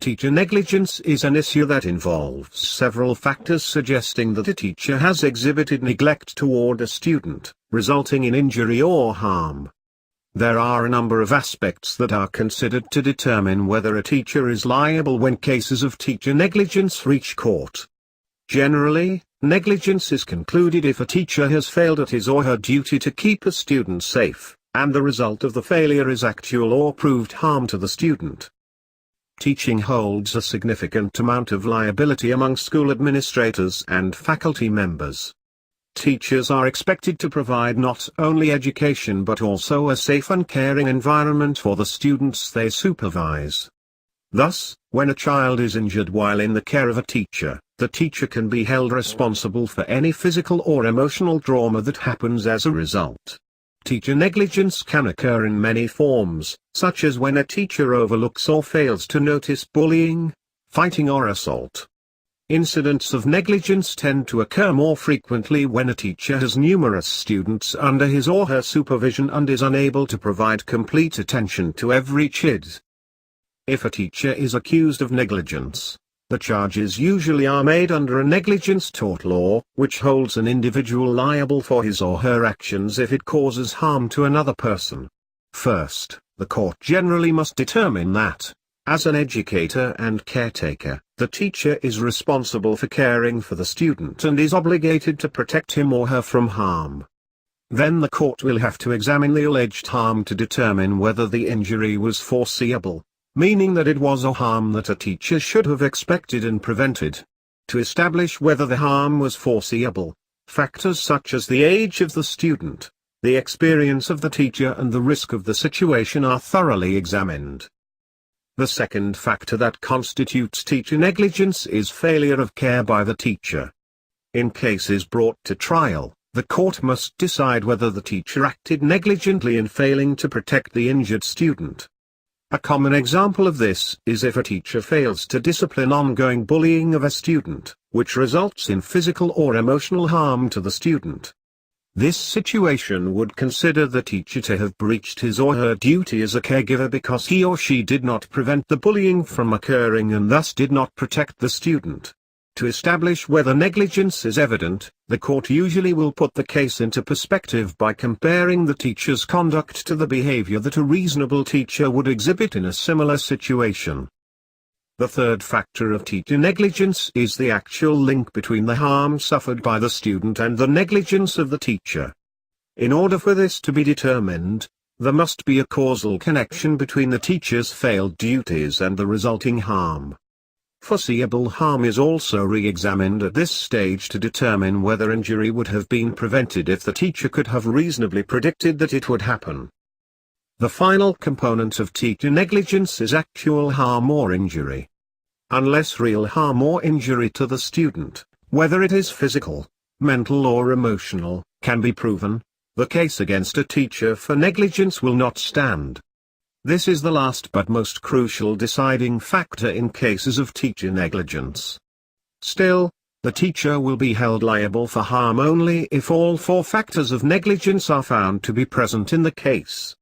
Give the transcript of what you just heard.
Teacher negligence is an issue that involves several factors suggesting that a teacher has exhibited neglect toward a student, resulting in injury or harm. There are a number of aspects that are considered to determine whether a teacher is liable when cases of teacher negligence reach court. Generally, negligence is concluded if a teacher has failed at his or her duty to keep a student safe, and the result of the failure is actual or proved harm to the student. Teaching holds a significant amount of liability among school administrators and faculty members. Teachers are expected to provide not only education but also a safe and caring environment for the students they supervise. Thus, when a child is injured while in the care of a teacher, the teacher can be held responsible for any physical or emotional trauma that happens as a result. Teacher negligence can occur in many forms, such as when a teacher overlooks or fails to notice bullying, fighting or assault. Incidents of negligence tend to occur more frequently when a teacher has numerous students under his or her supervision and is unable to provide complete attention to every kid. If a teacher is accused of negligence, the charges usually are made under a negligence tort law, which holds an individual liable for his or her actions if it causes harm to another person. First, the court generally must determine that, as an educator and caretaker, the teacher is responsible for caring for the student and is obligated to protect him or her from harm. Then the court will have to examine the alleged harm to determine whether the injury was foreseeable, meaning that it was a harm that a teacher should have expected and prevented. To establish whether the harm was foreseeable, factors such as the age of the student, the experience of the teacher and the risk of the situation are thoroughly examined. The second factor that constitutes teacher negligence is failure of care by the teacher. In cases brought to trial, the court must decide whether the teacher acted negligently in failing to protect the injured student. A common example of this is if a teacher fails to discipline ongoing bullying of a student, which results in physical or emotional harm to the student. This situation would consider the teacher to have breached his or her duty as a caregiver because he or she did not prevent the bullying from occurring and thus did not protect the student. To establish whether negligence is evident, the court usually will put the case into perspective by comparing the teacher's conduct to the behavior that a reasonable teacher would exhibit in a similar situation. The third factor of teacher negligence is the actual link between the harm suffered by the student and the negligence of the teacher. In order for this to be determined, there must be a causal connection between the teacher's failed duties and the resulting harm. Foreseeable harm is also re-examined at this stage to determine whether injury would have been prevented if the teacher could have reasonably predicted that it would happen. The final component of teacher negligence is actual harm or injury. Unless real harm or injury to the student, whether it is physical, mental or emotional, can be proven, the case against a teacher for negligence will not stand. This is the last but most crucial deciding factor in cases of teacher negligence. Still, the teacher will be held liable for harm only if all four factors of negligence are found to be present in the case.